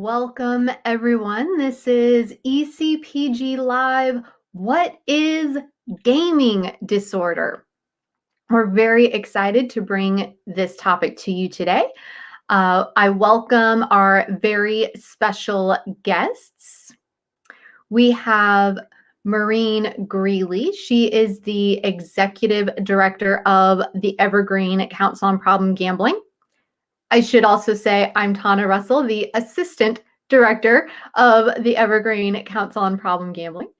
Welcome, everyone. This is ECPG Live. What is gaming disorder? We're very excited to bring this topic to you today. I welcome our very special guests. We have Maureen Greeley. She is the Executive Director of the Evergreen Council on Problem Gambling. I should also say I'm Tana Russell, the Assistant Director of the Evergreen Council on Problem Gambling.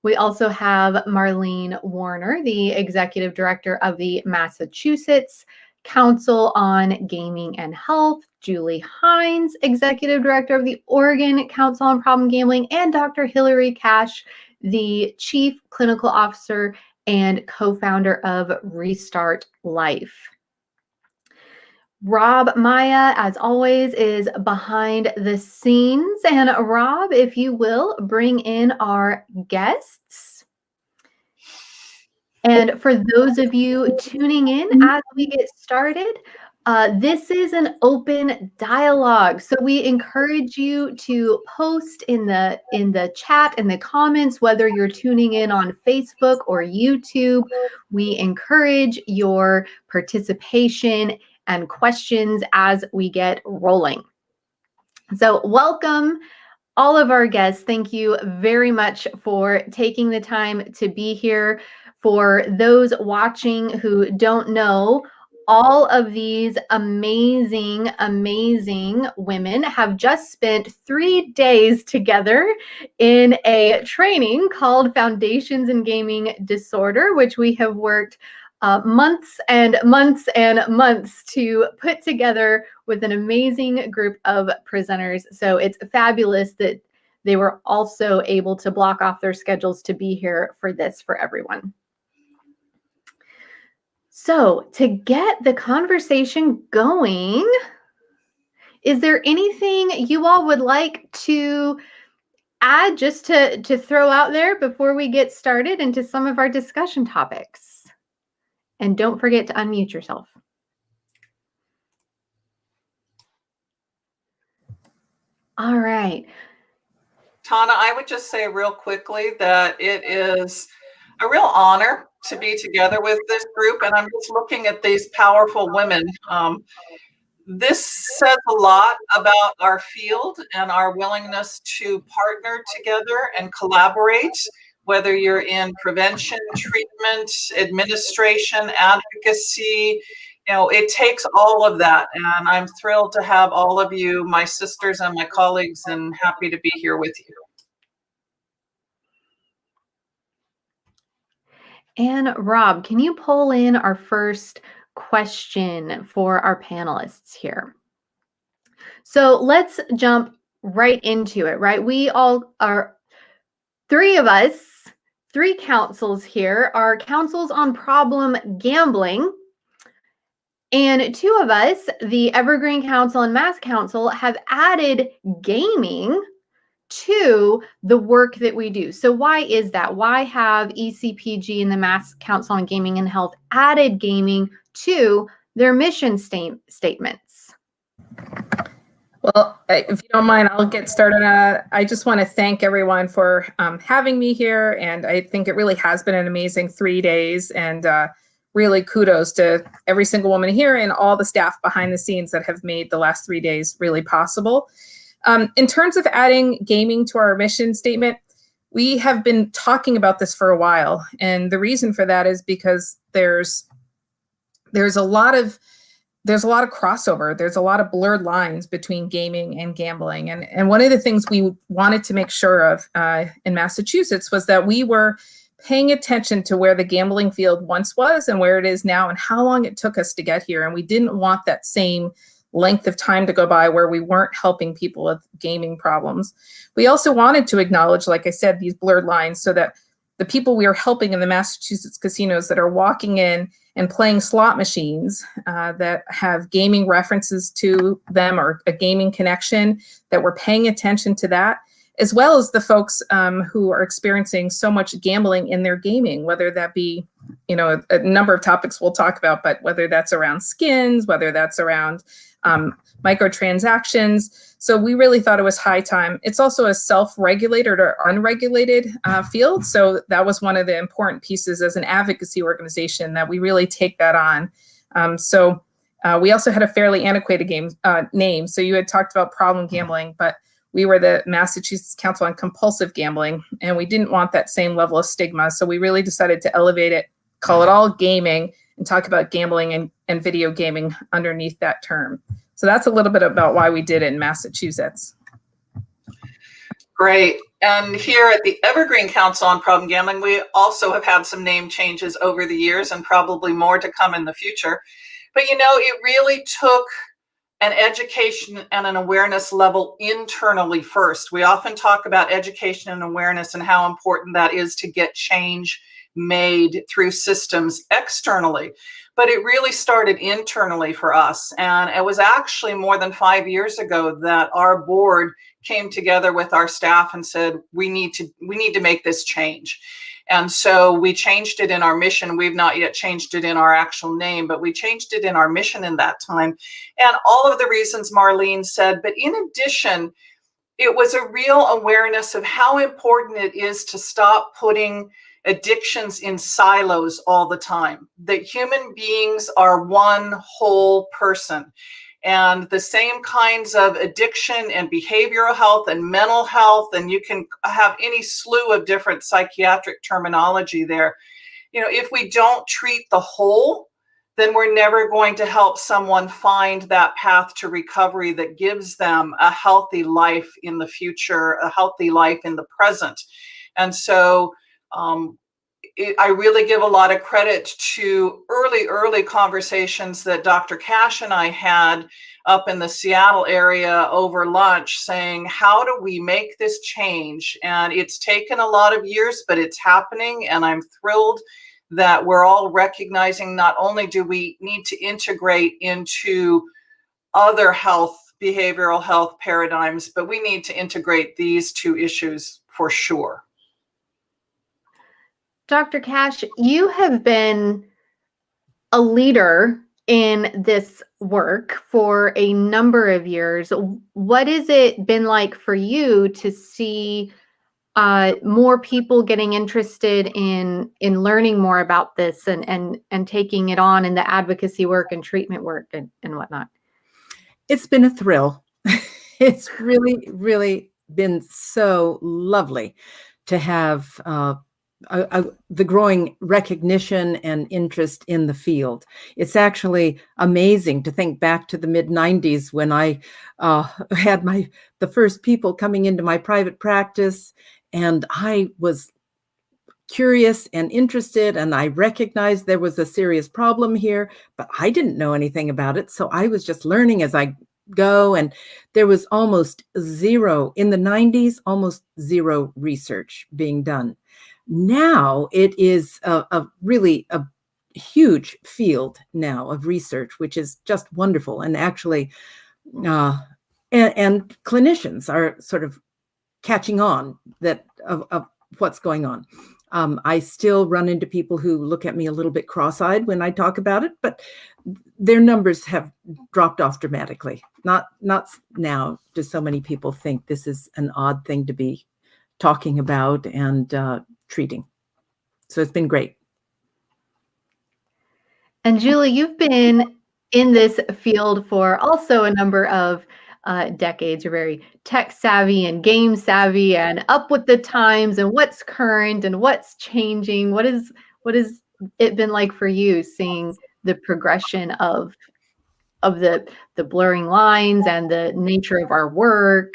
We also have Marlene Warner, the Executive Director of the Massachusetts Council on Gaming and Health, Julie Hines, Executive Director of the Oregon Council on Problem Gambling, and Dr. Hillary Cash, the Chief Clinical Officer and co-founder of Restart Life. Rob Maya, as always, is behind the scenes. And Rob, if you will, bring in our guests. And for those of you tuning in as we get started, this is an open dialogue. So we encourage you to post in the chat, in the comments, whether you're tuning in on Facebook or YouTube. We encourage your participation and questions as we get rolling. So welcome all of our guests. Thank you very much for taking the time to be here. For those watching who don't know, all of these amazing, amazing women have just spent 3 days together in a training called Foundations in Gaming Disorder, which we have worked months and months and months to put together with an amazing group of presenters. So it's fabulous that they were also able to block off their schedules to be here for this for everyone. So to get the conversation going, is there anything you all would like to add just to throw out there before we get started into some of our discussion topics? And don't forget to unmute yourself. All right. Tana, I would just say real quickly that it is a real honor to be together with this group. And I'm just looking at these powerful women. This says a lot about our field and our willingness to partner together and collaborate, whether you're in prevention, treatment, administration, advocacy. You know, it takes all of that. And I'm thrilled to have all of you, my sisters and my colleagues, and happy to be here with you. And Rob, can you pull in our first question for our panelists here? So let's jump right into it, right? We all are, three of us, three councils here, are councils on problem gambling. And two of us, the Evergreen Council and Mass Council, have added gaming to the work that we do. So why is that? Why have ECPG and the Mass Council on Gaming and Health added gaming to their mission statements? Well, if you don't mind, I'll get started. I just want to thank everyone for having me here. And I think it really has been an amazing 3 days. And really kudos to every single woman here and all the staff behind the scenes that have made the last 3 days really possible. In terms of adding gaming to our mission statement, we have been talking about this for a while. And the reason for that is because there's a lot of crossover. There's a lot of blurred lines between gaming and gambling. And one of the things we wanted to make sure of in Massachusetts was that we were paying attention to where the gambling field once was and where it is now and how long it took us to get here. And we didn't want that same length of time to go by where we weren't helping people with gaming problems. We also wanted to acknowledge, like I said, these blurred lines so that the people we are helping in the Massachusetts casinos that are walking in and playing slot machines that have gaming references to them or a gaming connection, that we're paying attention to that, as well as the folks who are experiencing so much gambling in their gaming, whether that be, a number of topics we'll talk about, but whether that's around skins, whether that's around microtransactions. So we really thought it was high time. It's also a self-regulated or unregulated field. So that was one of the important pieces as an advocacy organization, that we really take that on. We also had a fairly antiquated name. So you had talked about problem gambling, but we were the Massachusetts Council on Compulsive Gambling, and we didn't want that same level of stigma. So we really decided to elevate it, call it all gaming, and talk about gambling and video gaming underneath that term. So that's a little bit about why we did it in Massachusetts. Great. And here at the Evergreen Council on Problem Gambling, we also have had some name changes over the years, and probably more to come in the future. But it really took an education and an awareness level internally first. We often talk about education and awareness and how important that is to get change made through systems externally. But it really started internally for us. And it was actually more than 5 years ago that our board came together with our staff and said, we need to make this change. And so we changed it in our mission. We've not yet changed it in our actual name, but we changed it in our mission in that time. And all of the reasons Marlene said, but in addition, it was a real awareness of how important it is to stop putting addictions in silos all the time, that human beings are one whole person. And the same kinds of addiction and behavioral health and mental health, and you can have any slew of different psychiatric terminology there. If we don't treat the whole, then we're never going to help someone find that path to recovery that gives them a healthy life in the future, a healthy life in the present. And so I really give a lot of credit to early conversations that Dr. Cash and I had up in the Seattle area over lunch, saying, how do we make this change? And it's taken a lot of years, but it's happening. And I'm thrilled that we're all recognizing not only do we need to integrate into other behavioral health paradigms, but we need to integrate these two issues for sure. Dr. Cash, you have been a leader in this work for a number of years. What has it been like for you to see more people getting interested in learning more about this and taking it on in the advocacy work and treatment work and whatnot? It's been a thrill. It's really, really been so lovely to have the growing recognition and interest in the field. It's actually amazing to think back to the mid-90s when I had the first people coming into my private practice, and I was curious and interested, and I recognized there was a serious problem here, but I didn't know anything about it. So I was just learning as I go, and there was almost zero in the 90s, almost zero research being done. Now it is really a huge field now of research, which is just wonderful. And actually, and clinicians are sort of catching on of what's going on. I still run into people who look at me a little bit cross-eyed when I talk about it, but their numbers have dropped off dramatically. Not now do so many people think this is an odd thing to be talking about and treating. So it's been great. And Julie, you've been in this field for also a number of decades. You're very tech savvy and game savvy and up with the times and what's current and what's changing. What has it been like for you seeing the progression of the blurring lines and the nature of our work?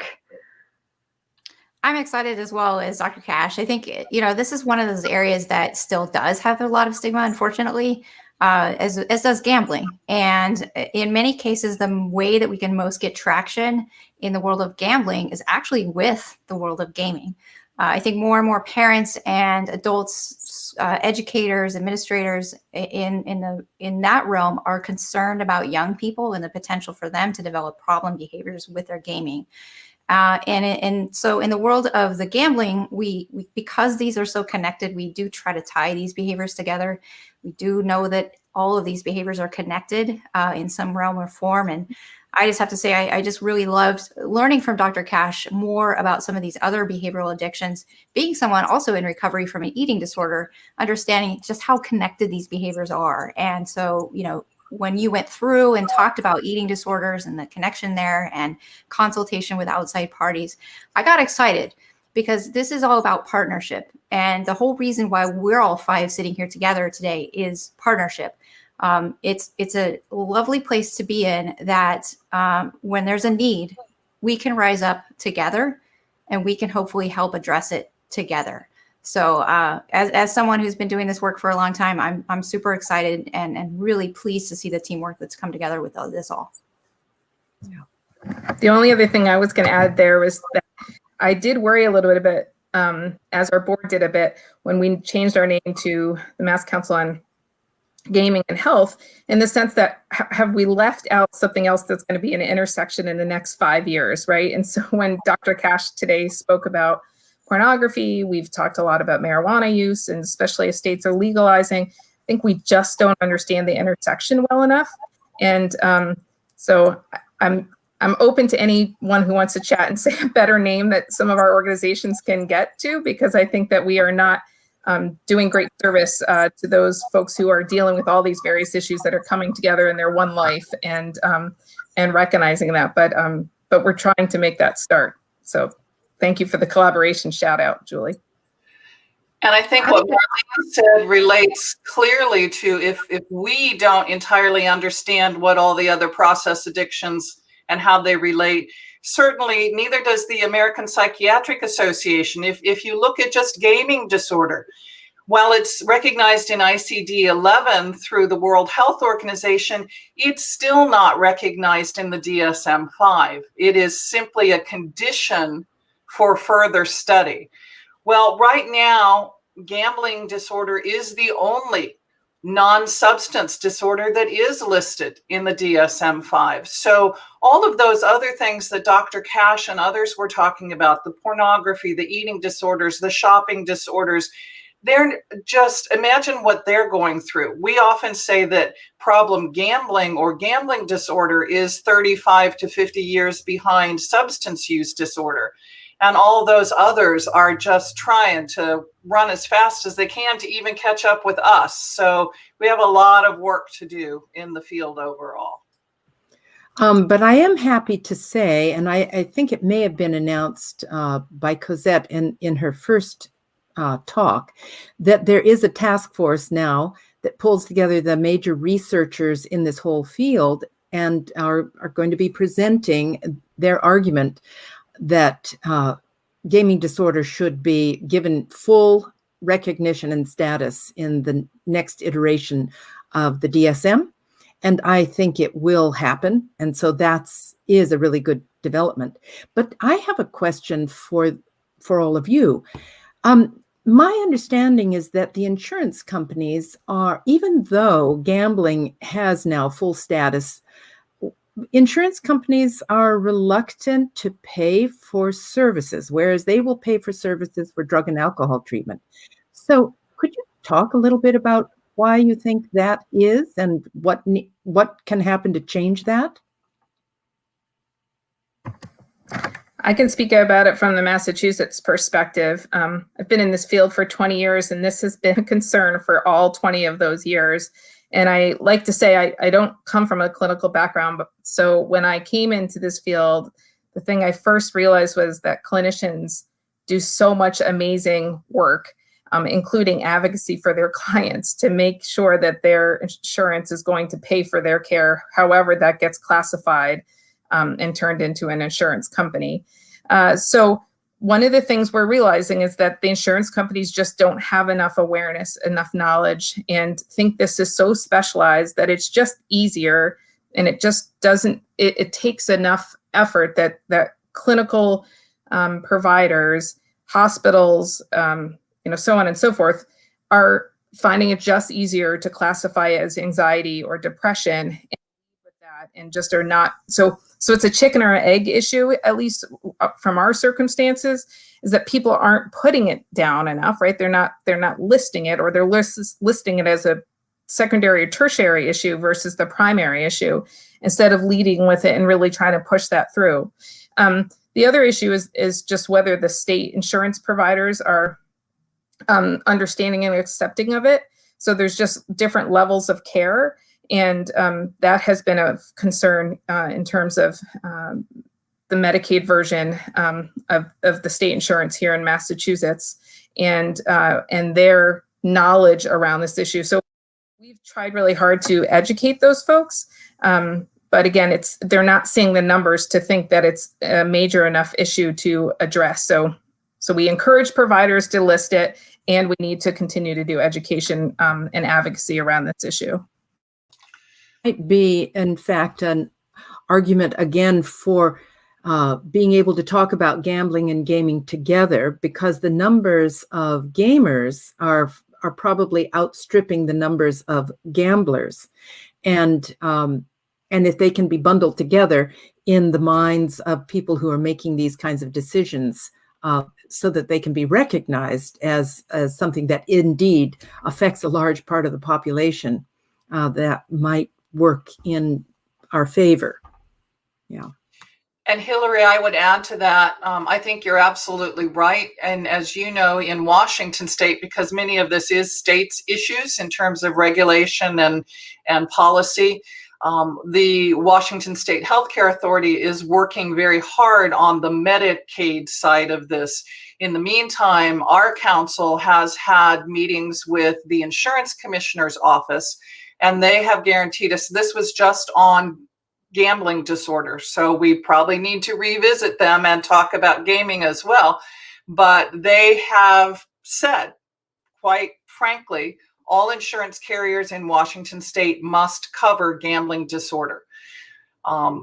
I'm excited as well as Dr. Cash. I think, this is one of those areas that still does have a lot of stigma, unfortunately, as does gambling. And in many cases, the way that we can most get traction in the world of gambling is actually with the world of gaming. I think more and more parents and adults, educators, administrators in that realm are concerned about young people and the potential for them to develop problem behaviors with their gaming. And so in the world of the gambling, we because these are so connected, we do try to tie these behaviors together. We do know that all of these behaviors are connected in some realm or form. And I just have to say, I just really loved learning from Dr. Cash more about some of these other behavioral addictions, being someone also in recovery from an eating disorder, understanding just how connected these behaviors are. And so, when you went through and talked about eating disorders and the connection there and consultation with outside parties, I got excited because this is all about partnership. And the whole reason why we're all five sitting here together today is partnership. It's a lovely place to be in that when there's a need, we can rise up together and we can hopefully help address it together. So as someone who's been doing this work for a long time, I'm super excited and really pleased to see the teamwork that's come together with this all. The only other thing I was going to add there was that I did worry a little bit, as our board did a bit, when we changed our name to the Mass Council on Gaming and Health, in the sense that have we left out something else that's going to be an intersection in the next 5 years, right? And so when Dr. Cash today spoke about pornography, we've talked a lot about marijuana use, and especially as states are legalizing, I think we just don't understand the intersection well enough. And so I'm open to anyone who wants to chat and say a better name that some of our organizations can get to, because I think that we are not doing great service to those folks who are dealing with all these various issues that are coming together in their one life, and recognizing that. But we're trying to make that start. So thank you for the collaboration shout out, Julie. And I think what Marlene said relates clearly to if we don't entirely understand what all the other process addictions and how they relate, certainly neither does the American Psychiatric Association. If you look at just gaming disorder, while it's recognized in ICD-11 through the World Health Organization, it's still not recognized in the DSM-5. It is simply a condition for further study. Well, right now, gambling disorder is the only non-substance disorder that is listed in the DSM-5. So all of those other things that Dr. Cash and others were talking about, the pornography, the eating disorders, the shopping disorders, they're just, imagine what they're going through. We often say that problem gambling or gambling disorder is 35 to 50 years behind substance use disorder. And all those others are just trying to run as fast as they can to even catch up with us. So we have a lot of work to do in the field overall. But I am happy to say, and I think it may have been announced by Cosette in her first talk, that there is a task force now that pulls together the major researchers in this whole field and are going to be presenting their argument that gaming disorder should be given full recognition and status in the next iteration of the DSM. And I think it will happen. And so that is a really good development. But I have a question for all of you. My understanding is that the insurance companies are, even though gambling has now full status, insurance companies are reluctant to pay for services, whereas they will pay for services for drug and alcohol treatment. So could you talk a little bit about why you think that is and what can happen to change that? I can speak about it from the Massachusetts perspective. I've been in this field for 20 years, and this has been a concern for all 20 of those years. And I like to say I don't come from a clinical background, but so when I came into this field, the thing I first realized was that clinicians do so much amazing work, including advocacy for their clients to make sure that their insurance is going to pay for their care, however that gets classified and turned into an insurance company. So one of the things we're realizing is that the insurance companies just don't have enough awareness, enough knowledge, and think this is so specialized that it's just easier, and it just doesn't, it takes enough effort that clinical providers, hospitals, so on and so forth, are finding it just easier to classify as anxiety or depression, and just are not. So So it's a chicken or egg issue, at least from our circumstances, is that people aren't putting it down enough, right? They're not listing it, or they're listing it as a secondary or tertiary issue versus the primary issue, instead of leading with it and really trying to push that through. The other issue is just whether the state insurance providers are understanding and accepting of it. So there's just different levels of care. And that has been of concern in terms of the Medicaid version of the state insurance here in Massachusetts, and their knowledge around this issue. So we've tried really hard to educate those folks. But again, they're not seeing the numbers to think that it's a major enough issue to address. So we encourage providers to list it, and we need to continue to do education and advocacy around this issue. Might be, in fact, an argument again for being able to talk about gambling and gaming together, because the numbers of gamers are probably outstripping the numbers of gamblers, and if they can be bundled together in the minds of people who are making these kinds of decisions, so that they can be recognized as something that indeed affects a large part of the population, that might work in our favor. Yeah. And Hillary, I would add to that, I think you're absolutely right. And as you know, in Washington state, because many of this is states' issues in terms of regulation and policy, the Washington State Healthcare Authority is working very hard on the Medicaid side of this. In the meantime, our council has had meetings with the insurance commissioner's office, and they have guaranteed us this was just on gambling disorders. So we probably need to revisit them and talk about gaming as well. But they have said, quite frankly, all insurance carriers in Washington state must cover gambling disorder.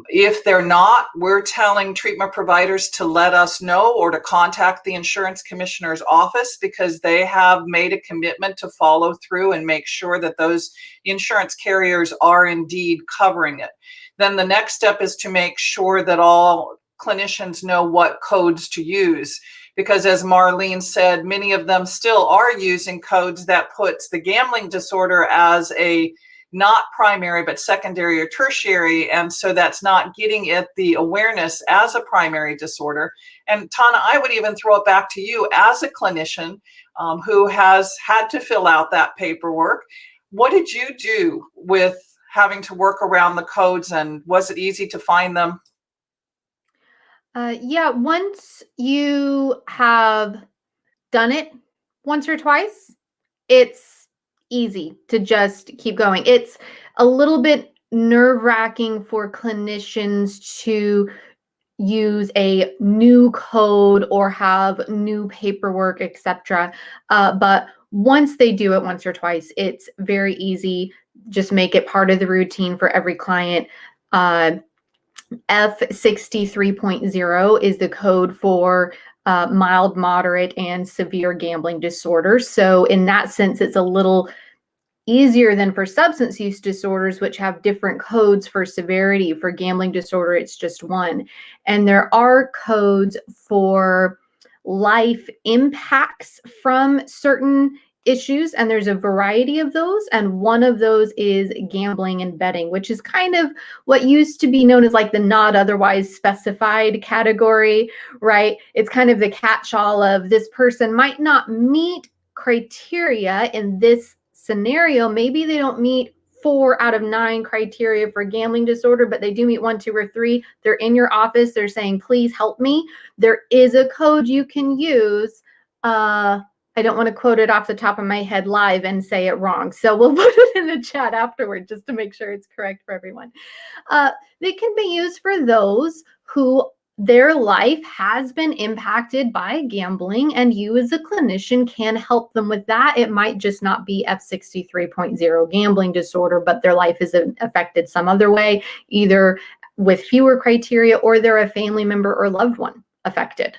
If they're not, we're telling treatment providers to let us know, or to contact the insurance commissioner's office, because they have made a commitment to follow through and make sure that those insurance carriers are indeed covering it. Then the next step is to make sure that all clinicians know what codes to use, because as Marlene said, many of them still are using codes that puts the gambling disorder as a not primary, but secondary or tertiary. And so that's not getting it the awareness as a primary disorder. And Tana, I would even throw it back to you as a clinician who has had to fill out that paperwork. What did you do with having to work around the codes, and was it easy to find them? Yeah, once you have done it once or twice, it's easy to just keep going. It's a little bit nerve-wracking for clinicians to use a new code or have new paperwork, etc. But once they do it once or twice, it's very easy. Just make it part of the routine for every client. F63.0 is the code for mild, moderate, and severe gambling disorders. So in that sense, it's a little easier than for substance use disorders, which have different codes for severity. For gambling disorder, it's just one. And there are codes for life impacts from certain issues, and there's a variety of those, and one of those is gambling and betting, which is kind of what used to be known as like the not otherwise specified category, right? It's kind of the catch-all of this person might not meet criteria in this scenario. Maybe they don't meet 4 out of 9 criteria for gambling disorder, but they do meet 1, 2, or 3. They're in your office, they're saying, please help me. There is a code you can use. I don't want to quote it off the top of my head live and say it wrong, so we'll put it in the chat afterward just to make sure it's correct for everyone. They can be used for those who their life has been impacted by gambling, and you as a clinician can help them with that. It might just not be F63.0 gambling disorder, but their life is affected some other way, either with fewer criteria or they're a family member or loved one affected.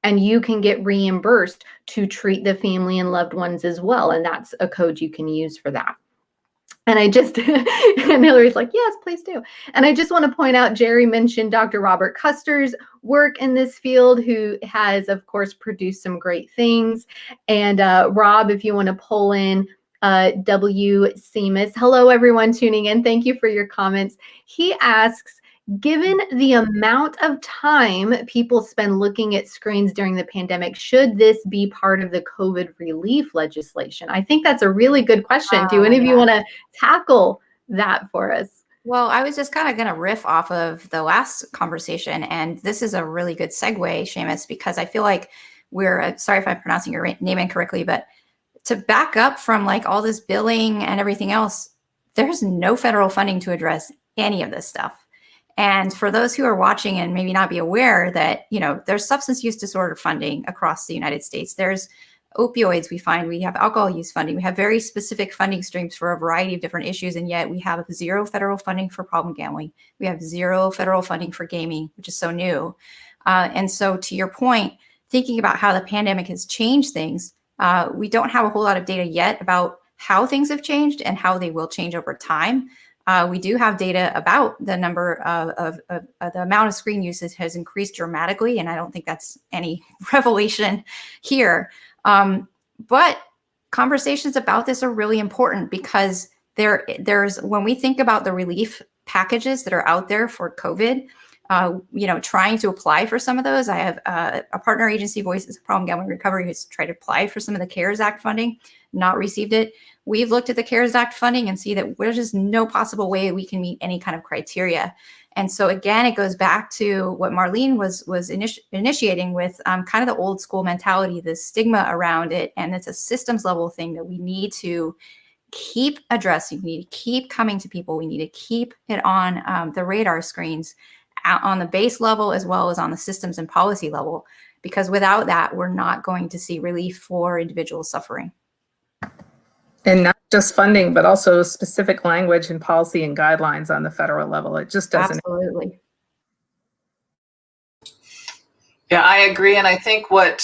And you can get reimbursed to treat the family and loved ones as well. And that's a code you can use for that. And I just, and Hillary's like, yes, please do. And I just want to point out, Jerry mentioned Dr. Robert Custer's work in this field, who has, of course, produced some great things. And Rob, if you want to pull in W. Seamus. Hello, everyone tuning in. Thank you for your comments. He asks, given the amount of time people spend looking at screens during the pandemic, should this be part of the COVID relief legislation? I think that's a really good question. Do any of you want to tackle that for us? Well, I was just kind of going to riff off of the last conversation, and this is a really good segue, Seamus, because I feel like we're, sorry if I'm pronouncing your name incorrectly, but to back up from like all this billing and everything else, there's no federal funding to address any of this stuff. And for those who are watching and maybe not be aware that, you know, there's substance use disorder funding across the United States. There's opioids we have alcohol use funding. We have very specific funding streams for a variety of different issues. And yet we have zero federal funding for problem gambling. We have zero federal funding for gaming, which is so new. And so to your point, thinking about how the pandemic has changed things, we don't have a whole lot of data yet about how things have changed and how they will change over time. We do have data about the number of the amount of screen usage has increased dramatically, and I don't think that's any revelation here. But conversations about this are really important because there's when we think about the relief packages that are out there for COVID, you know, trying to apply for some of those. I have a partner agency, Voices of Problem Gambling Recovery, who's tried to apply for some of the CARES Act funding, not received it. We've looked at the CARES Act funding and see that there's just no possible way we can meet any kind of criteria. And so again, it goes back to what Marlene was initiating with kind of the old school mentality, the stigma around it. And it's a systems level thing that we need to keep addressing. We need to keep coming to people. We need to keep it on the radar screens on the base level as well as on the systems and policy level, because without that, we're not going to see relief for individuals suffering. And not just funding, but also specific language and policy and guidelines on the federal level. It just doesn't. Absolutely. Yeah, I agree. And I think what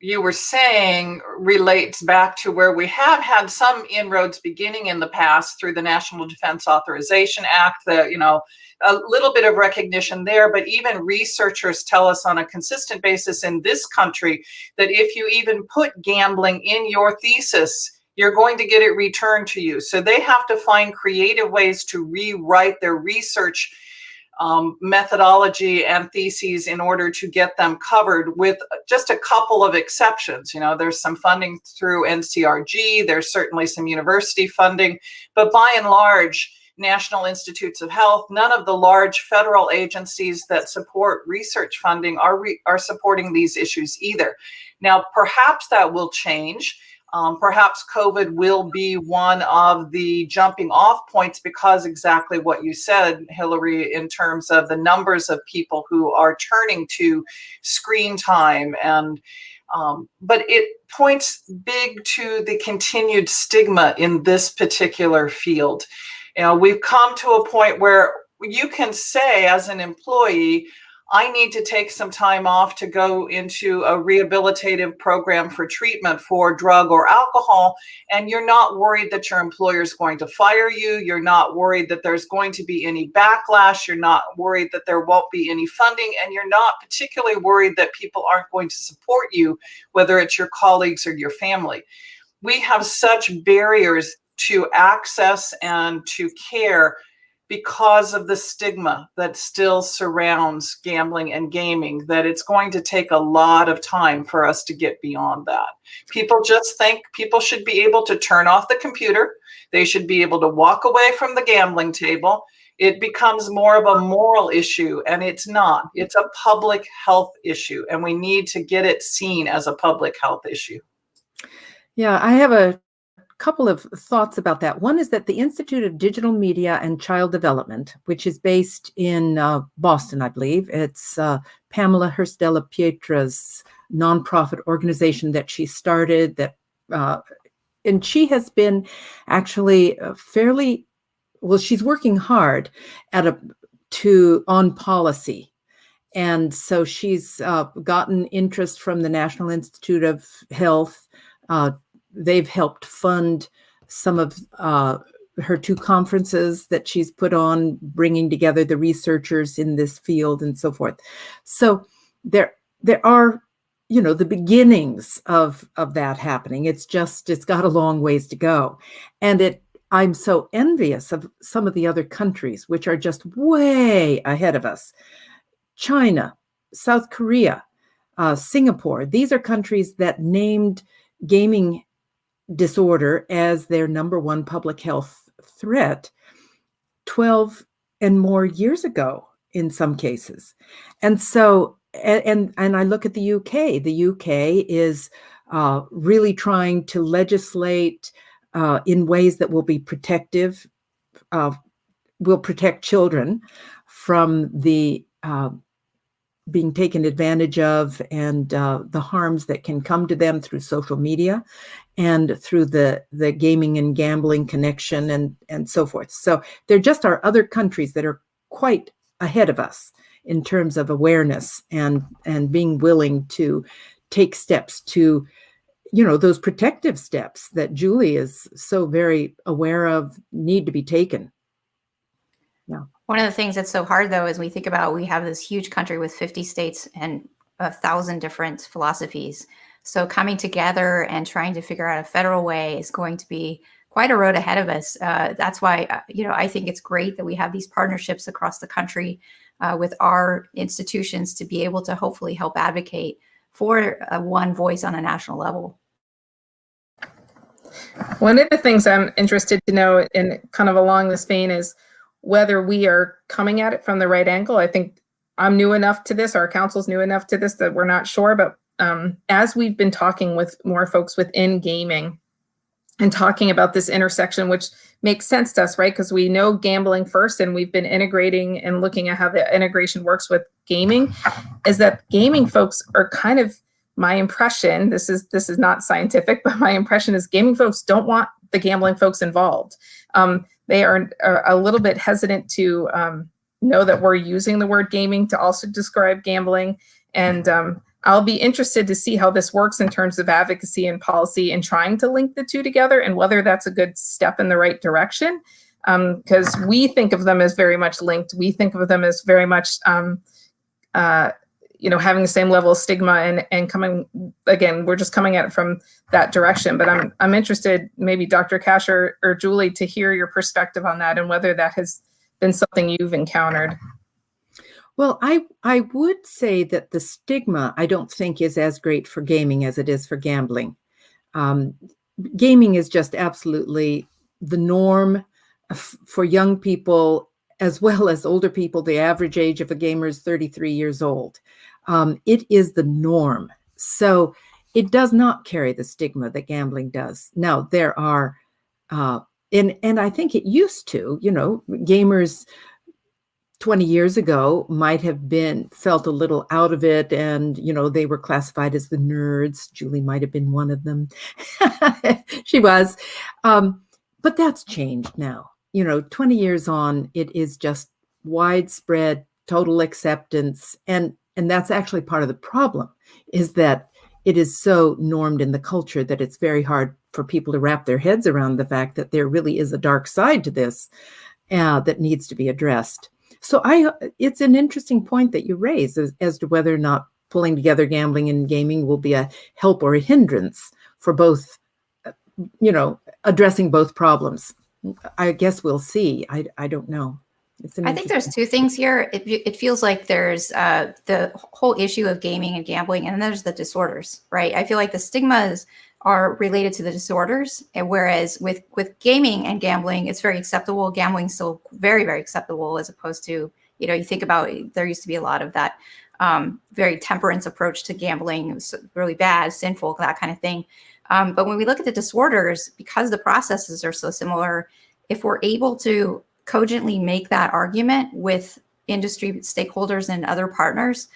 you were saying relates back to where we have had some inroads beginning in the past through the National Defense Authorization Act, that, you know, a little bit of recognition there, but even researchers tell us on a consistent basis in this country that if you even put gambling in your thesis, you're going to get it returned to you. So they have to find creative ways to rewrite their research methodology and theses in order to get them covered, with just a couple of exceptions. You know, there's some funding through NCRG, there's certainly some university funding, but by and large, National Institutes of Health, none of the large federal agencies that support research funding are supporting these issues either. Now, perhaps that will change. Perhaps COVID will be one of the jumping off points, because exactly what you said, Hillary, in terms of the numbers of people who are turning to screen time. And but it points big to the continued stigma in this particular field. You know, we've come to a point where you can say as an employee, I need to take some time off to go into a rehabilitative program for treatment for drug or alcohol, and you're not worried that your employer is going to fire you. You're not worried that there's going to be any backlash. You're not worried that there won't be any funding, and you're not particularly worried that people aren't going to support you, whether it's your colleagues or your family. We have such barriers to access and to care because of the stigma that still surrounds gambling and gaming, that it's going to take a lot of time for us to get beyond that. People just think people should be able to turn off the computer. They should be able to walk away from the gambling table. It becomes more of a moral issue, and it's not. It's a public health issue, and we need to get it seen as a public health issue. Yeah, I have a couple of thoughts about that. One is that the Institute of Digital Media and Child Development, which is based in Boston, I believe, it's Pamela Hurstella Pietra's nonprofit organization that she started, that and she has been actually fairly, well, she's working hard on policy. And so she's gotten interest from the National Institute of Health. They've helped fund some of her two conferences that she's put on, bringing together the researchers in this field and so forth. So there are, the beginnings of that happening. It's got a long ways to go. And I'm so envious of some of the other countries, which are just way ahead of us. China, South Korea, Singapore. These are countries that named gaming disorder as their number one public health threat 12 and more years ago in some cases. And so, and I look at the UK. The UK is really trying to legislate in ways that will be protective, will protect children from the being taken advantage of and the harms that can come to them through social media and through the gaming and gambling connection and so forth. So there just are other countries that are quite ahead of us in terms of awareness and being willing to take steps to, those protective steps that Julie is so very aware of need to be taken. Yeah. One of the things that's so hard, though, is we think about, we have this huge country with 50 states and 1,000 different philosophies. So coming together and trying to figure out a federal way is going to be quite a road ahead of us. That's why, I think it's great that we have these partnerships across the country with our institutions to be able to hopefully help advocate for one voice on a national level. One of the things I'm interested to know, in kind of along this vein, is whether we are coming at it from the right angle. I think I'm new enough to this, our council's new enough to this, that we're not sure, but as we've been talking with more folks within gaming and talking about this intersection, which makes sense to us, right? Because we know gambling first, and we've been integrating and looking at how the integration works with gaming, is that gaming folks are kind of, my impression, this is not scientific, but my impression is gaming folks don't want the gambling folks involved. They are a little bit hesitant to know that we're using the word gaming to also describe gambling. And I'll be interested to see how this works in terms of advocacy and policy and trying to link the two together, and whether that's a good step in the right direction. Because we think of them as very much linked. We think of them as very much having the same level of stigma and coming, again, we're just coming at it from that direction. But I'm interested, maybe Dr. Cash or Julie, to hear your perspective on that and whether that has been something you've encountered. Well, I would say that the stigma, I don't think, is as great for gaming as it is for gambling. Gaming is just absolutely the norm for young people as well as older people. The average age of a gamer is 33 years old. It is the norm. So it does not carry the stigma that gambling does. Now, there are, and I think it used to, gamers 20 years ago might have felt a little out of it, and, they were classified as the nerds. Julie might have been one of them. She was. But that's changed now. 20 years on, it is just widespread, total acceptance. And that's actually part of the problem, is that it is so normed in the culture that it's very hard for people to wrap their heads around the fact that there really is a dark side to this that needs to be addressed. So it's an interesting point that you raise as to whether or not pulling together gambling and gaming will be a help or a hindrance for both, addressing both problems. I guess we'll see. I don't know. I think there's two things here. It feels like there's the whole issue of gaming and gambling, and then there's the disorders, right? I feel like the stigmas are related to the disorders, and whereas with gaming and gambling, it's very acceptable. Gambling is still very, very acceptable, as opposed to, you think about, there used to be a lot of that very temperance approach to gambling. It was really bad, sinful, that kind of thing. But when we look at the disorders, because the processes are so similar, if we're able to cogently make that argument with industry stakeholders and other partners,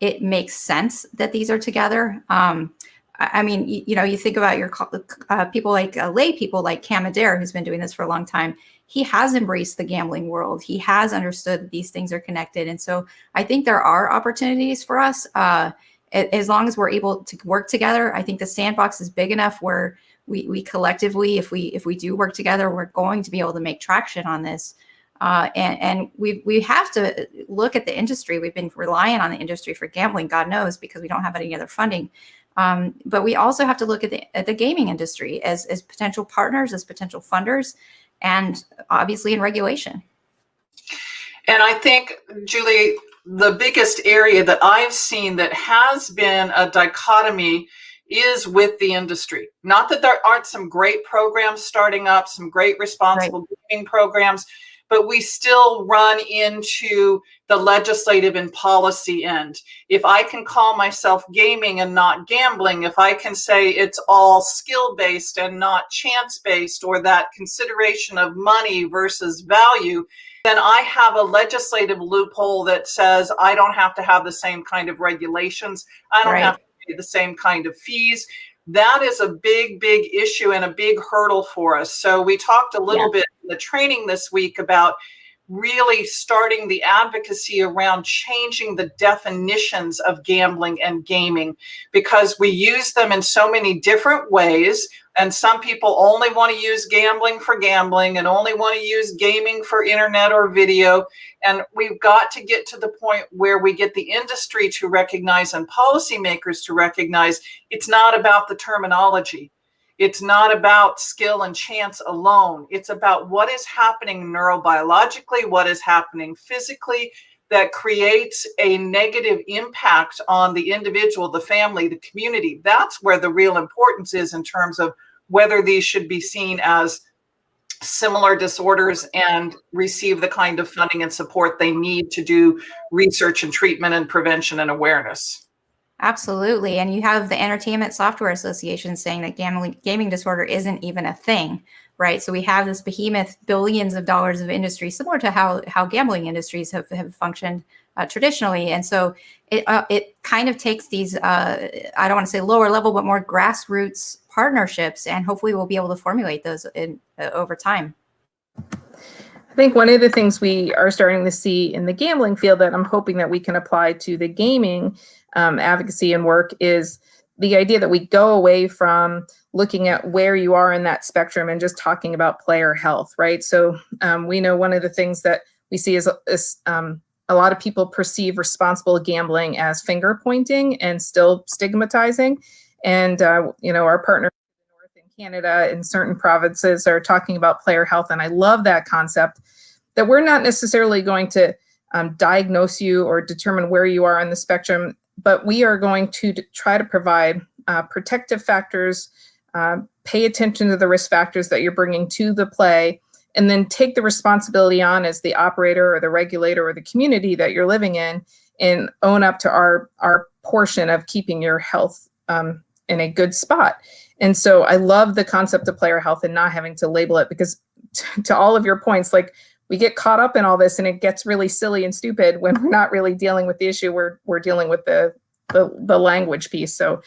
it makes sense that these are together. I mean, you think about your people like lay people like Cam Adair, who's been doing this for a long time. He has embraced the gambling world. He has understood that these things are connected. And so I think there are opportunities for us as long as we're able to work together. I think the sandbox is big enough where we collectively, if we do work together, we're going to be able to make traction on this. And we have to look at the industry. We've been relying on the industry for gambling, God knows, because we don't have any other funding. But we also have to look at the gaming industry as potential partners, as potential funders, and obviously in regulation. And I think, Julie, the biggest area that I've seen that has been a dichotomy is with the industry. Not that there aren't some great programs starting up, some great responsible gaming programs, but we still run into the legislative and policy end. If I can call myself gaming and not gambling, if I can say it's all skill-based and not chance-based, or that consideration of money versus value, then I have a legislative loophole that says I don't have to have the same kind of regulations. I don't have to pay the same kind of fees. That is a big, big issue and a big hurdle for us. So we talked a little bit in the training this week about really starting the advocacy around changing the definitions of gambling and gaming, because we use them in so many different ways. And some people only want to use gambling for gambling and only want to use gaming for internet or video. And we've got to get to the point where we get the industry to recognize and policymakers to recognize it's not about the terminology. It's not about skill and chance alone. It's about what is happening neurobiologically, what is happening physically that creates a negative impact on the individual, the family, the community. That's where the real importance is in terms of whether these should be seen as similar disorders and receive the kind of funding and support they need to do research and treatment and prevention and awareness. Absolutely. And you have the Entertainment Software Association saying that gaming disorder isn't even a thing, right? So we have this behemoth, billions of dollars of industry, similar to how gambling industries have functioned traditionally. And so it kind of takes these, I don't want to say lower level, but more grassroots partnerships. And hopefully we'll be able to formulate those over time. I think one of the things we are starting to see in the gambling field that I'm hoping that we can apply to the gaming advocacy and work is the idea that we go away from looking at where you are in that spectrum and just talking about player health, right? So we know one of the things that we see is a lot of people perceive responsible gambling as finger pointing and still stigmatizing. And, our partners in North and Canada in certain provinces are talking about player health. And I love that concept that we're not necessarily going to diagnose you or determine where you are on the spectrum, but we are going to try to provide protective factors, pay attention to the risk factors that you're bringing to the play, and then take the responsibility on as the operator or the regulator or the community that you're living in and own up to our portion of keeping your health in a good spot. And so I love the concept of player health and not having to label it, because to all of your points, like we get caught up in all this and it gets really silly and stupid when we're not really dealing with the issue. We're dealing with the language piece. So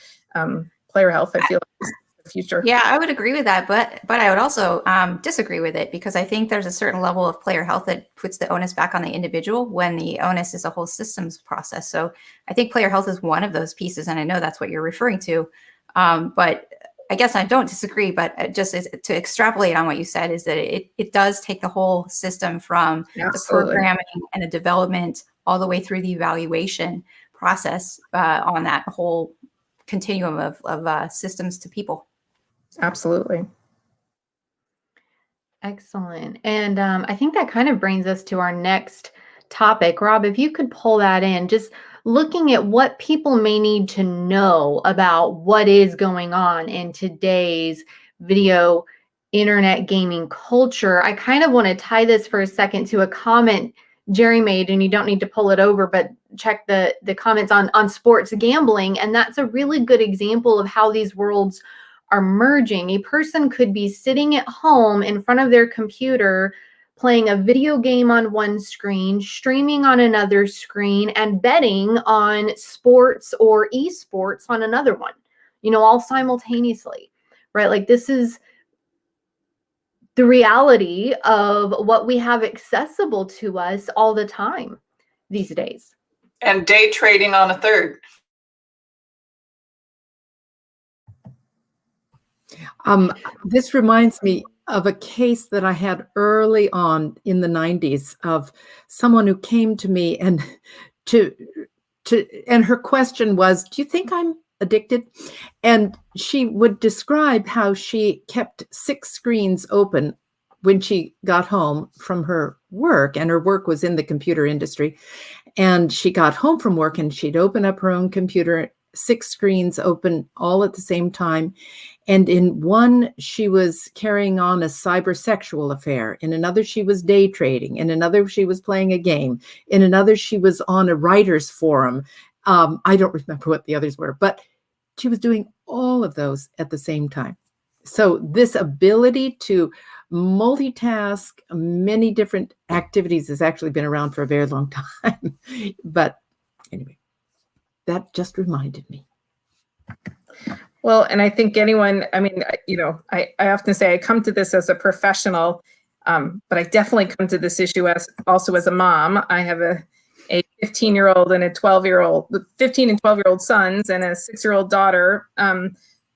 player health, I feel like, is the future. Yeah, I would agree with that, but I would also disagree with it, because I think there's a certain level of player health that puts the onus back on the individual when the onus is a whole systems process. So I think player health is one of those pieces, and I know that's what you're referring to. But I guess I don't disagree, but just to extrapolate on what you said is that it does take the whole system from the programming and the development all the way through the evaluation process on that whole continuum of systems to people. Absolutely. Excellent. And I think that kind of brings us to our next topic. Rob, if you could pull that in, just looking at what people may need to know about what is going on in today's video internet gaming culture. I kind of want to tie this for a second to a comment Jerry made, and you don't need to pull it over, but check the comments on sports gambling. And that's a really good example of how these worlds are merging. A person could be sitting at home in front of their computer, playing a video game on one screen, streaming on another screen, and betting on sports or esports on another one, all simultaneously, right? Like, this is the reality of what we have accessible to us all the time these days. And day trading on a third. This reminds me of a case that I had early on in the 90s of someone who came to me and to and her question was, "Do you think I'm addicted?" And she would describe how she kept 6 screens open when she got home from her work, and her work was in the computer industry. And she got home from work and she'd open up her own computer, 6 screens open all at the same time. And in one, she was carrying on a cybersexual affair. In another, she was day trading. In another, she was playing a game. In another, she was on a writer's forum. I don't remember what the others were, but she was doing all of those at the same time. So this ability to multitask many different activities has actually been around for a very long time. But anyway, that just reminded me. Well, and I think anyone, I mean, I often say I come to this as a professional, but I definitely come to this issue also as a mom. I have a 15-year-old and a 12-year-old, 15 and 12-year-old sons and a 6-year-old daughter.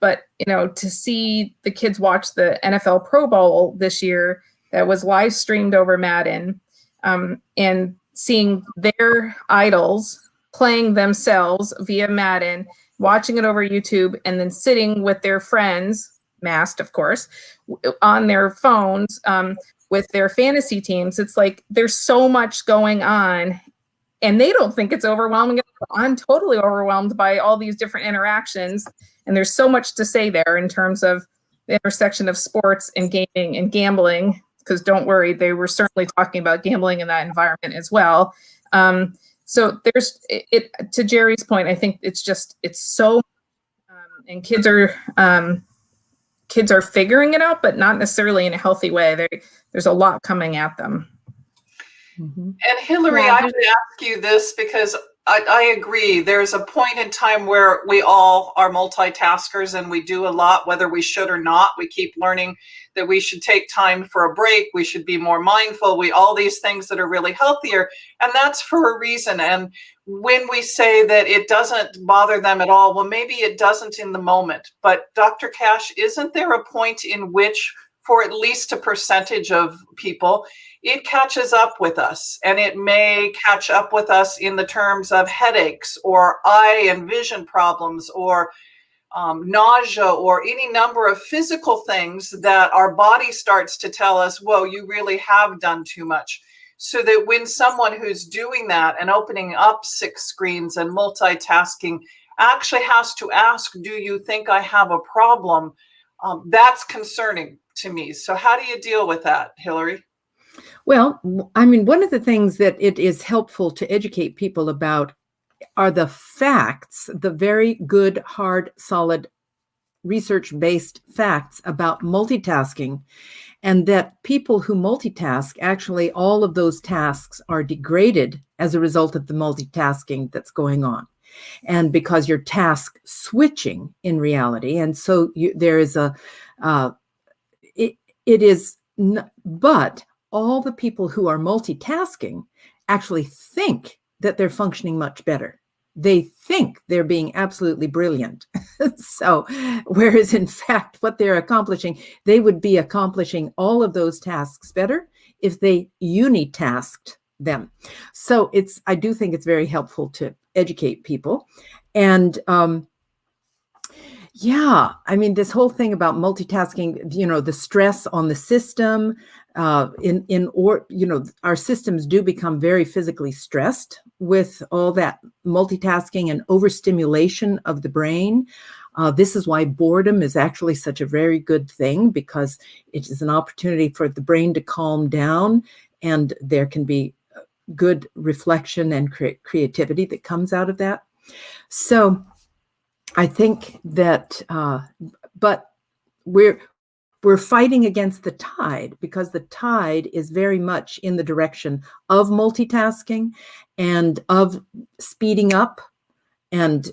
But, to see the kids watch the NFL Pro Bowl this year that was live streamed over Madden, and seeing their idols playing themselves via Madden, watching it over YouTube, and then sitting with their friends, masked, of course, on their phones with their fantasy teams. It's like there's so much going on, and they don't think it's overwhelming. I'm totally overwhelmed by all these different interactions, and there's so much to say there in terms of the intersection of sports and gaming and gambling, because don't worry, they were certainly talking about gambling in that environment as well. So there's it to Jerry's point. I think it's so, and kids are figuring it out, but not necessarily in a healthy way. There's a lot coming at them. Mm-hmm. And Hillary, I would ask you this because I agree. There's a point in time where we all are multitaskers and we do a lot, whether we should or not. We keep learning that we should take time for a break. We should be more mindful. All these things that are really healthier. And that's for a reason. And when we say that it doesn't bother them at all, well, maybe it doesn't in the moment. But Dr. Cash, isn't there a point in which, for at least a percentage of people, it catches up with us, and it may catch up with us in the terms of headaches or eye and vision problems or nausea or any number of physical things that our body starts to tell us, whoa, you really have done too much. So that when someone who's doing that and opening up 6 screens and multitasking actually has to ask, do you think I have a problem? That's concerning to me. So how do you deal with that, Hillary? Well, I mean, one of the things that it is helpful to educate people about are the facts, the very good, hard, solid, research-based facts about multitasking, and that people who multitask, actually all of those tasks are degraded as a result of the multitasking that's going on. And because you're task switching in reality. And so there is but all the people who are multitasking actually think that they're functioning much better. They think they're being absolutely brilliant. So, whereas in fact, what they're accomplishing, they would be accomplishing all of those tasks better if they unitasked them. So I do think it's very helpful to educate people. And yeah, I mean, this whole thing about multitasking, the stress on the system, our systems do become very physically stressed with all that multitasking and overstimulation of the brain. This is why boredom is actually such a very good thing, because it is an opportunity for the brain to calm down, and there can be good reflection and creativity that comes out of that. So I think that, but we're fighting against the tide, because the tide is very much in the direction of multitasking and of speeding up, and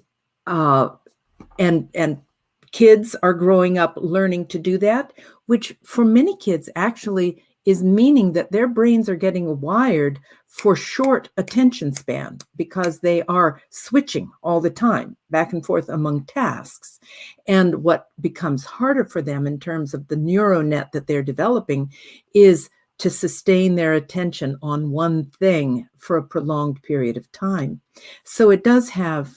kids are growing up learning to do that, which for many kids actually is meaning that their brains are getting wired for short attention span because they are switching all the time back and forth among tasks. And what becomes harder for them in terms of the neural net that they're developing is to sustain their attention on one thing for a prolonged period of time. So it does have,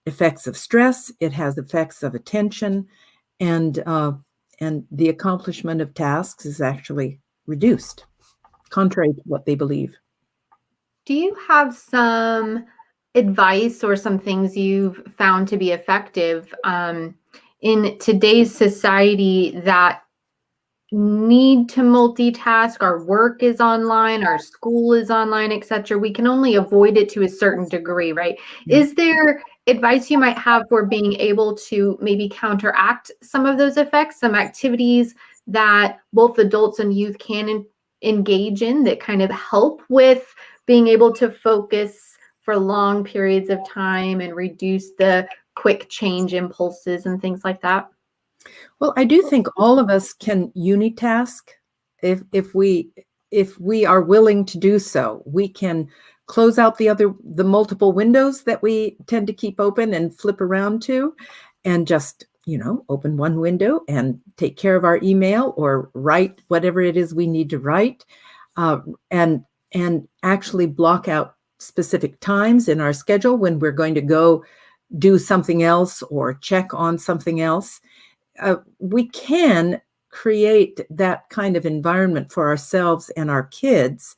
effects of stress. It has effects of attention, and the accomplishment of tasks is actually reduced, contrary to what they believe. Do you have some advice or some things you've found to be effective in today's society that need to multitask? Our work is online, our school is online, etc. We can only avoid it to a certain degree, right? Yeah. Is there advice you might have for being able to maybe counteract some of those effects, some activities that both adults and youth can engage in that kind of help with being able to focus for long periods of time and reduce the quick change impulses and things like that? Well, I do think all of us can unitask if we are willing to do so. We can close out the multiple windows that we tend to keep open and flip around to, and just open one window and take care of our email or write whatever it is we need to write, and actually block out specific times in our schedule when we're going to go do something else or check on something else. We can create that kind of environment for ourselves and our kids,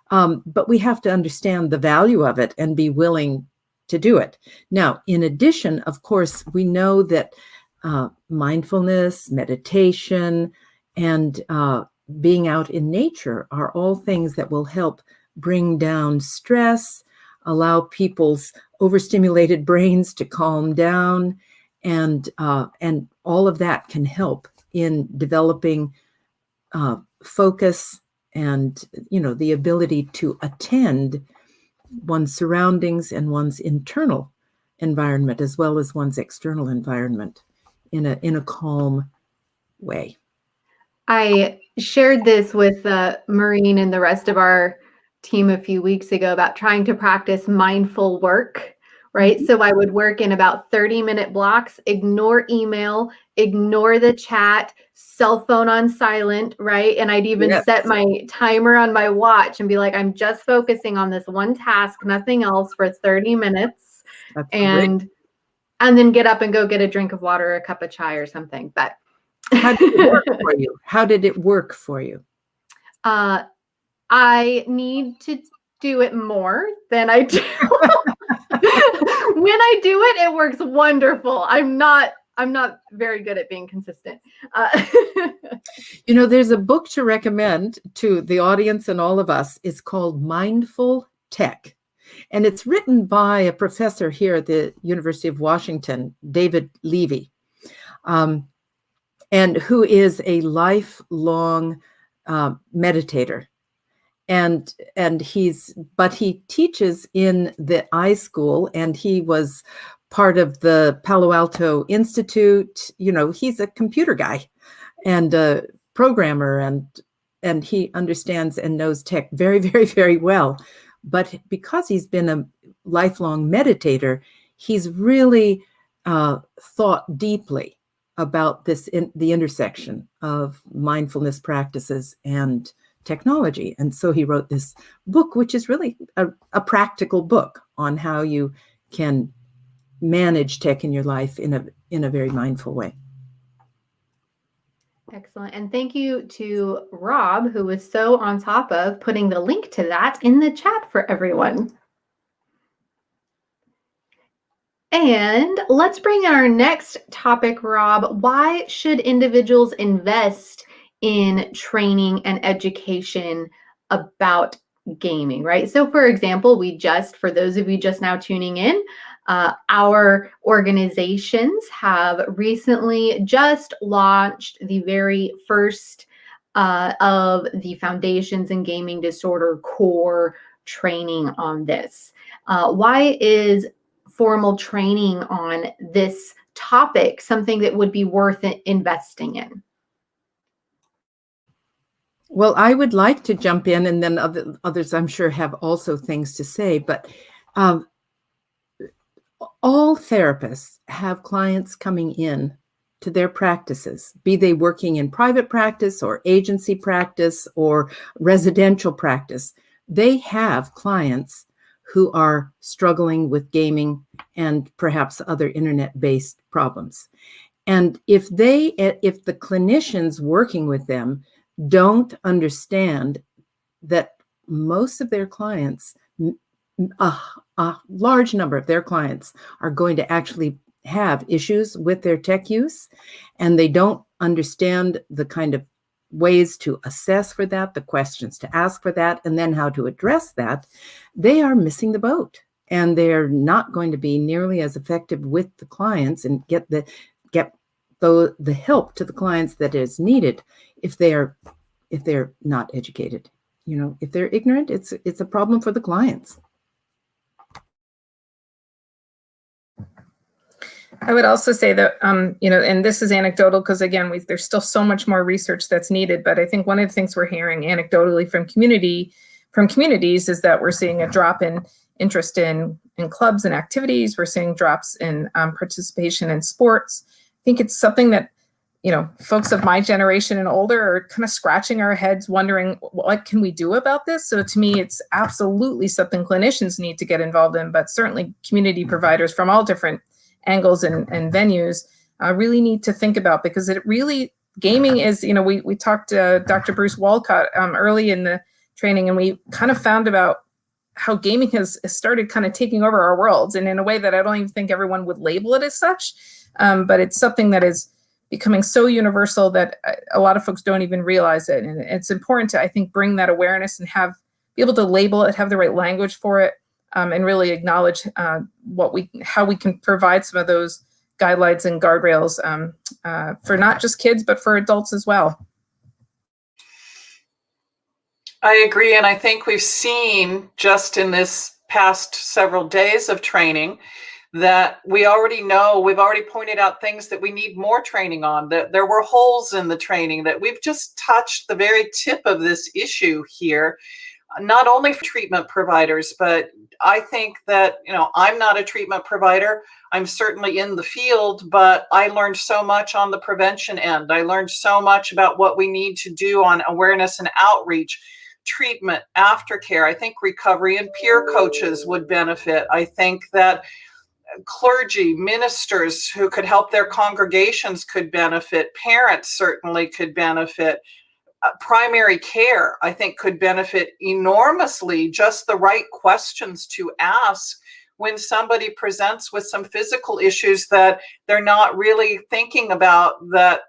but we have to understand the value of it and be willing to do it. Now, in addition, of course, we know that mindfulness, meditation, and being out in nature are all things that will help bring down stress, allow people's overstimulated brains to calm down, and all of that can help in developing focus and the ability to attend one's surroundings and one's internal environment as well as one's external environment in a calm way. I shared this with Maureen and the rest of our team a few weeks ago about trying to practice mindful work, right? So I would work in about 30-minute blocks, ignore email, ignore the chat, cell phone on silent, right? And I'd even set my timer on my watch and be like, I'm just focusing on this one task, nothing else for 30 minutes. That's and great. And then get up and go get a drink of water or a cup of chai or something. But how did it work for you? How did it work for you? I need to do it more than I do. When I do it, it works wonderful. I'm not very good at being consistent. There's a book to recommend to the audience and all of us. It's called Mindful Tech. And it's written by a professor here at the University of Washington, David Levy, and who is a lifelong meditator. And he teaches in the iSchool, and he was part of the Palo Alto Institute. He's a computer guy and a programmer, and he understands and knows tech very, very, very well. But because he's been a lifelong meditator, he's really thought deeply about the intersection of mindfulness practices and technology. And so he wrote this book, which is really a practical book on how you can manage tech in your life in a very mindful way. Excellent. And thank you to Rob, who was so on top of putting the link to that in the chat for everyone. And let's bring in our next topic, Rob. Why should individuals invest in training and education about gaming, right? So for example, for those of you just now tuning in, our organizations have recently just launched the very first of the Foundations in Gaming Disorder core training on this. Why is formal training on this topic something that would be worth investing in? Well, I would like to jump in, and then others I'm sure have also things to say, but um, all therapists have clients coming in to their practices, be they working in private practice or agency practice or residential practice. They have clients who are struggling with gaming and perhaps other internet-based problems. And if the clinicians working with them don't understand that most of their clients, a large number of their clients are going to actually have issues with their tech use, and they don't understand the kind of ways to assess for that, the questions to ask for that, and then how to address that, they are missing the boat. And they're not going to be nearly as effective with the clients and get the help to the clients that is needed if they're not educated. If they're ignorant, it's a problem for the clients. I would also say that, and this is anecdotal because, again, there's still so much more research that's needed. But I think one of the things we're hearing anecdotally from communities is that we're seeing a drop in interest in clubs and activities. We're seeing drops in participation in sports. I think it's something that, folks of my generation and older are kind of scratching our heads wondering, what can we do about this? So to me, it's absolutely something clinicians need to get involved in, but certainly community providers from all different angles and venues really need to think about, because gaming is, we talked to Dr. Bruce Walcott early in the training, and we kind of found about how gaming has started kind of taking over our worlds, and in a way that I don't even think everyone would label it as such, but it's something that is becoming so universal that a lot of folks don't even realize it. And it's important to, I think, bring that awareness and be able to label it, have the right language for it, and really acknowledge how we can provide some of those guidelines and guardrails for not just kids, but for adults as well. I agree. And I think we've seen just in this past several days of training that we've already pointed out things that we need more training on, that there were holes in the training, that we've just touched the very tip of this issue here, not only for treatment providers, but I think that, I'm not a treatment provider. I'm certainly in the field, but I learned so much on the prevention end. I learned so much about what we need to do on awareness and outreach, treatment, aftercare. I think recovery and peer coaches would benefit. I think that clergy, ministers who could help their congregations could benefit. Parents certainly could benefit. Primary care, I think, could benefit enormously. Just the right questions to ask when somebody presents with some physical issues that they're not really thinking about, that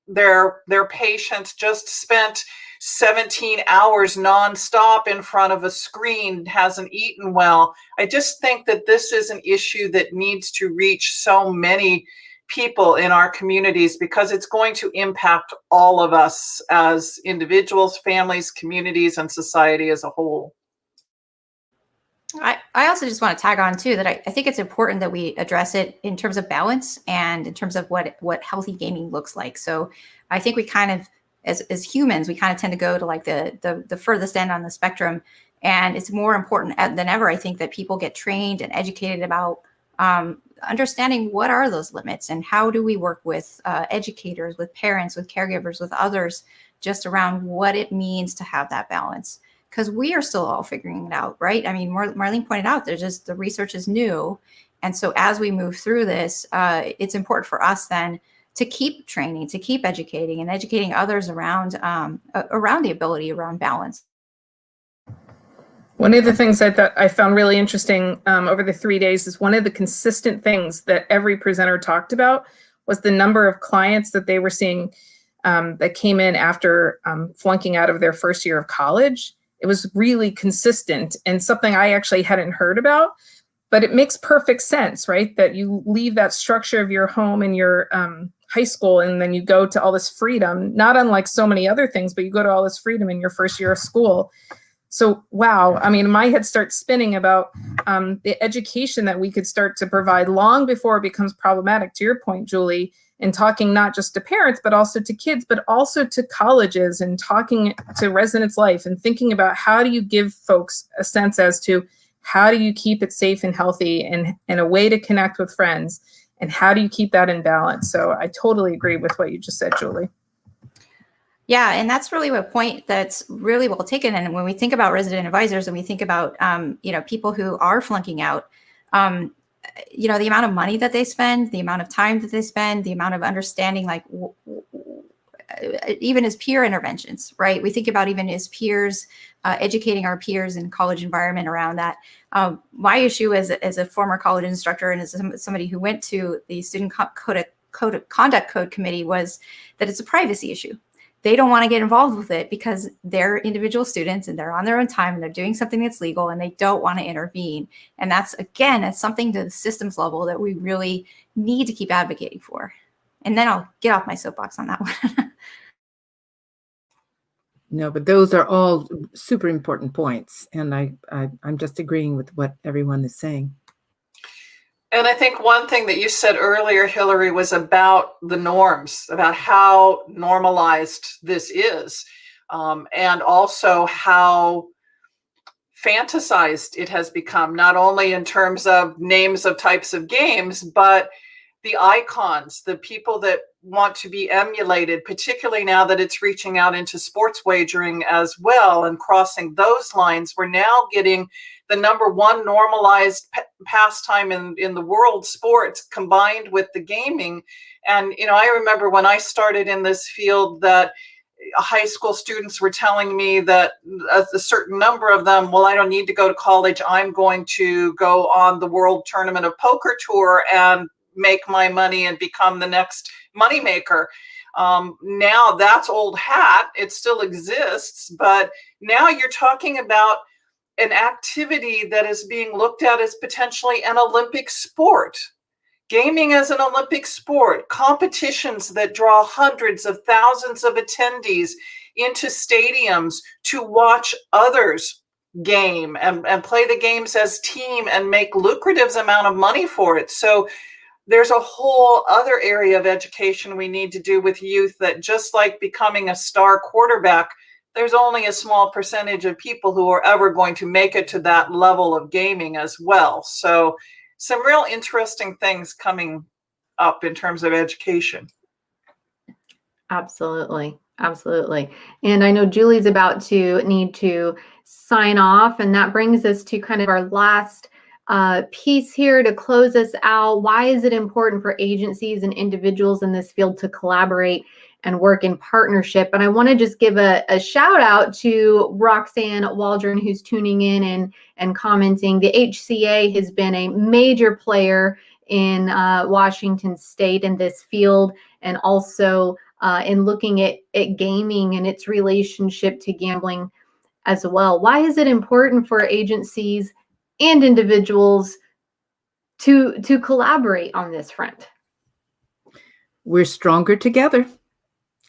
their patient just spent 17 hours nonstop in front of a screen, hasn't eaten well. I just think that this is an issue that needs to reach so many people in our communities, because it's going to impact all of us as individuals, families, communities, and society as a whole. I also just want to tag on too that I think it's important that we address it in terms of balance and in terms of what healthy gaming looks like. So I think we kind of, as humans, we kind of tend to go to like the furthest end on the spectrum, and it's more important than ever, I think, that people get trained and educated about understanding what are those limits and how do we work with educators, with parents, with caregivers, with others, just around what it means to have that balance. Because we are still all figuring it out, right? I mean, Marlene pointed out, the research is new. And so as we move through this, it's important for us then to keep training, to keep educating and educating others around the ability around balance. One of the things that I found really interesting over the 3 days is one of the consistent things that every presenter talked about was the number of clients that they were seeing that came in after flunking out of their first year of college. It was really consistent and something I actually hadn't heard about, but it makes perfect sense, right? That you leave that structure of your home and your high school, and then you go to all this freedom, not unlike so many other things, but you go to all this freedom in your first year of school. So, wow, I mean, my head starts spinning about the education that we could start to provide long before it becomes problematic, to your point, Julie, in talking not just to parents, but also to kids, but also to colleges, and talking to residents' life, and thinking about how do you give folks a sense as to how do you keep it safe and healthy, and a way to connect with friends, and how do you keep that in balance? So I totally agree with what you just said, Julie. Yeah, and that's really a point that's really well taken. And when we think about resident advisors, and we think about people who are flunking out, the amount of money that they spend, the amount of time that they spend, the amount of understanding, like even as peer interventions, right? We think about even as peers, educating our peers in college environment around that. My issue as a former college instructor and as somebody who went to the Student Conduct Code Committee was that it's a privacy issue. They don't want to get involved with it because they're individual students and they're on their own time and they're doing something that's legal and they don't want to intervene. And that's, again, it's something to the systems level that we really need to keep advocating for. And then I'll get off my soapbox on that one. No, but those are all super important points. And I'm just agreeing with what everyone is saying. And I think one thing that you said earlier, Hillary, was about the norms, about how normalized this is, and also how fantasized it has become, not only in terms of names of types of games, but the icons, the people that want to be emulated, particularly now that it's reaching out into sports wagering as well and crossing those lines. We're now getting the #1 normalized pastime in the world, sports, combined with the gaming. And, I remember when I started in this field that high school students were telling me that a certain number of them, well, I don't need to go to college. I'm going to go on the World Tournament of Poker Tour and make my money and become the next moneymaker. Now that's old hat. It still exists, but now you're talking about an activity that is being looked at as potentially an Olympic sport. Gaming as an Olympic sport, competitions that draw hundreds of thousands of attendees into stadiums to watch others game and play the games as team and make lucrative amount of money for it. So there's a whole other area of education we need to do with youth, that just like becoming a star quarterback, there's only a small percentage of people who are ever going to make it to that level of gaming as well. So some real interesting things coming up in terms of education. Absolutely. Absolutely. And I know Julie's about to need to sign off, and that brings us to kind of our last piece here to close us out. Why is it important for agencies and individuals in this field to collaborate and work in partnership? And I want to just give a shout out to Roxanne Waldron, who's tuning in and commenting. The HCA has been a major player in Washington State in this field, and also in looking at gaming and its relationship to gambling as well. Why is it important for agencies and individuals to collaborate on this front? We're stronger together.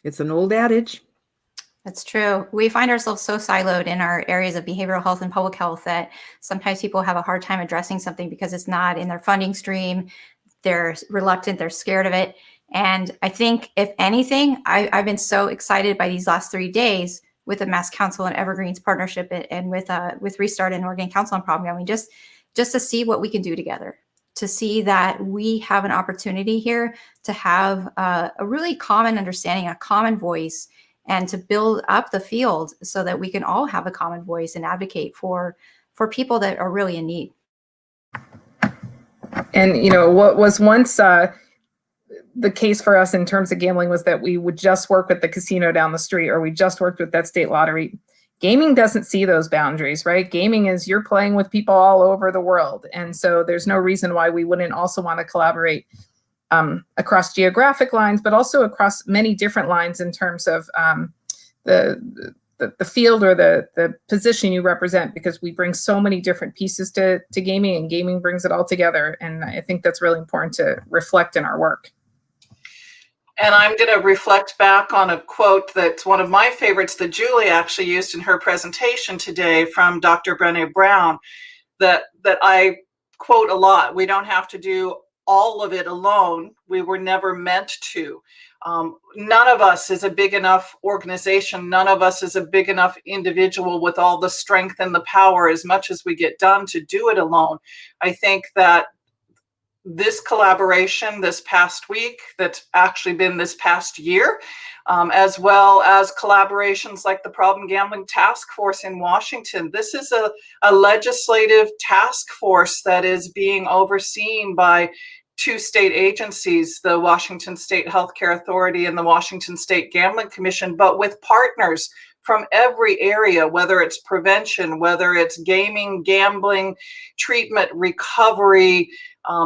It's an old adage. That's true. We find ourselves so siloed in our areas of behavioral health and public health that sometimes people have a hard time addressing something because it's not in their funding stream. They're reluctant, they're scared of it. And I think, if anything, I've been so excited by these last 3 days with the Mass Council and Evergreen's partnership, and with Restart and Oregon Council on Problem Gambling, just to see what we can do together, to see that we have an opportunity here to have a really common understanding, a common voice, and to build up the field so that we can all have a common voice and advocate for people that are really in need. And, what was once the case for us in terms of gambling was that we would just work with the casino down the street, or we just worked with that state lottery. Gaming doesn't see those boundaries, right? Gaming is, you're playing with people all over the world. And so there's no reason why we wouldn't also want to collaborate across geographic lines, but also across many different lines in terms of the field or the position you represent, because we bring so many different pieces to gaming, and gaming brings it all together. And I think that's really important to reflect in our work. And I'm going to reflect back on a quote that's one of my favorites that Julie actually used in her presentation today from Dr. Brené Brown. that I quote a lot. We don't have to do all of it alone. We were never meant to. None of us is a big enough organization. None of us is a big enough individual with all the strength and the power, as much as we get done, to do it alone. I think that this collaboration this past week, that's actually been this past year, as well as collaborations like the Problem Gambling Task Force in Washington. This is a legislative task force that is being overseen by two state agencies, the Washington State Healthcare Authority and the Washington State Gambling Commission, but with partners from every area, whether it's prevention, whether it's gaming, gambling, treatment, recovery,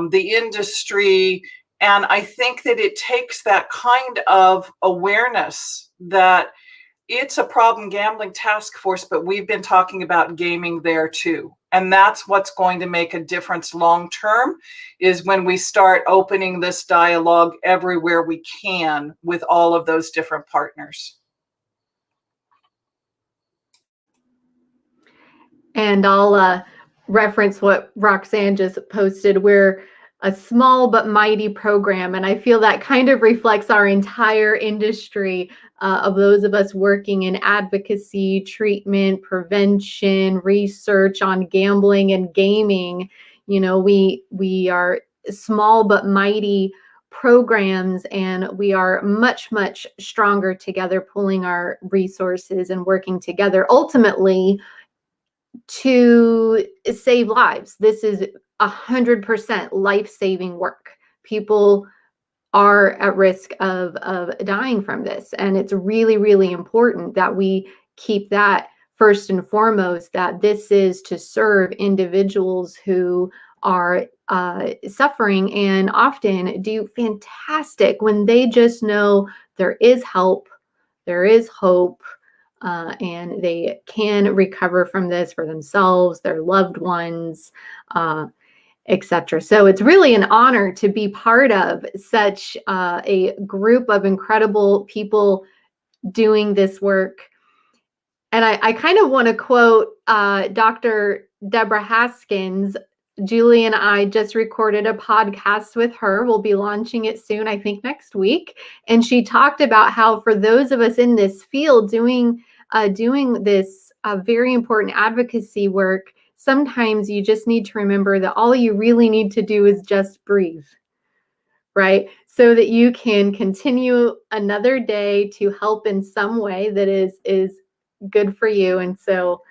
the industry. And I think that it takes that kind of awareness that it's a problem gambling task force, but we've been talking about gaming there too. And that's what's going to make a difference long term, is when we start opening this dialogue everywhere we can with all of those different partners. And I'll reference what Roxanne just posted. We're a small but mighty program, and I feel that kind of reflects our entire industry of those of us working in advocacy, treatment, prevention, research on gambling and gaming. You know, we are small but mighty programs, and we are much, much stronger together, pulling our resources and working together ultimately to save lives. This is 100% life-saving work. People are at risk of dying from this. And it's really, really important that we keep that first and foremost, that this is to serve individuals who are suffering and often do fantastic when they just know there is help, there is hope, and they can recover from this for themselves, their loved ones, etc. So it's really an honor to be part of such a group of incredible people doing this work. And I kind of want to quote Dr. Deborah Haskins. Julie and I just recorded a podcast with her. We'll be launching it soon, I think next week. And she talked about how for those of us in this field doing this very important advocacy work, sometimes you just need to remember that all you really need to do is just breathe, right? So that you can continue another day to help in some way that is good for you. And so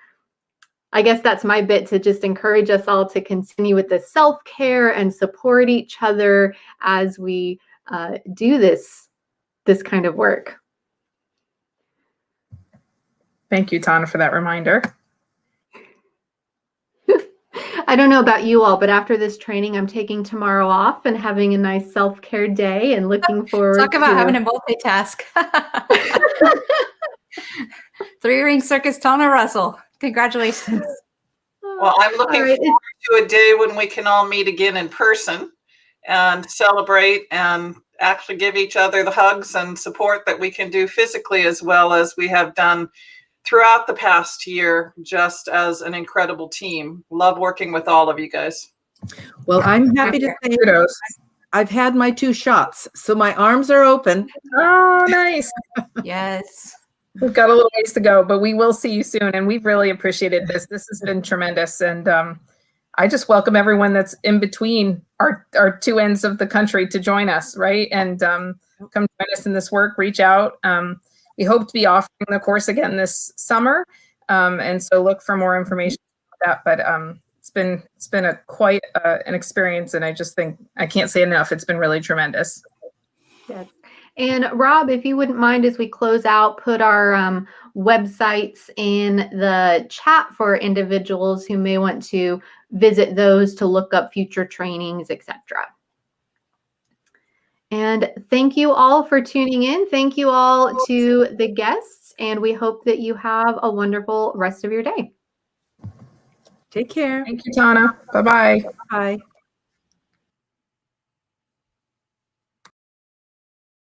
I guess that's my bit, to just encourage us all to continue with the self-care and support each other as we do this kind of work. Thank you, Tana, for that reminder. I don't know about you all, but after this training, I'm taking tomorrow off and having a nice self-care day and looking forward Talk about having a multitask. 3-ring circus, Tana Russell. Congratulations. Well, I'm looking forward to a day when we can all meet again in person and celebrate and actually give each other the hugs and support that we can do physically, as well as we have done throughout the past year, just as an incredible team. Love working with all of you guys. Well, I'm happy to say I've had my 2 shots, so my arms are open. Oh, nice. Yes. We've got a little ways to go, but we will see you soon. And we've really appreciated this. This has been tremendous. And I just welcome everyone that's in between our 2 ends of the country to join us, right? And come join us in this work, reach out. We hope to be offering the course again this summer. And so look for more information about that. But it's been a quite an experience. And I just think, I can't say enough. It's been really tremendous. Yes. And Rob, if you wouldn't mind, as we close out, put our websites in the chat for individuals who may want to visit those to look up future trainings, etc. And thank you all for tuning in. Thank you all to the guests, and we hope that you have a wonderful rest of your day. Take care. Thank you, Tana. Bye-bye. Bye.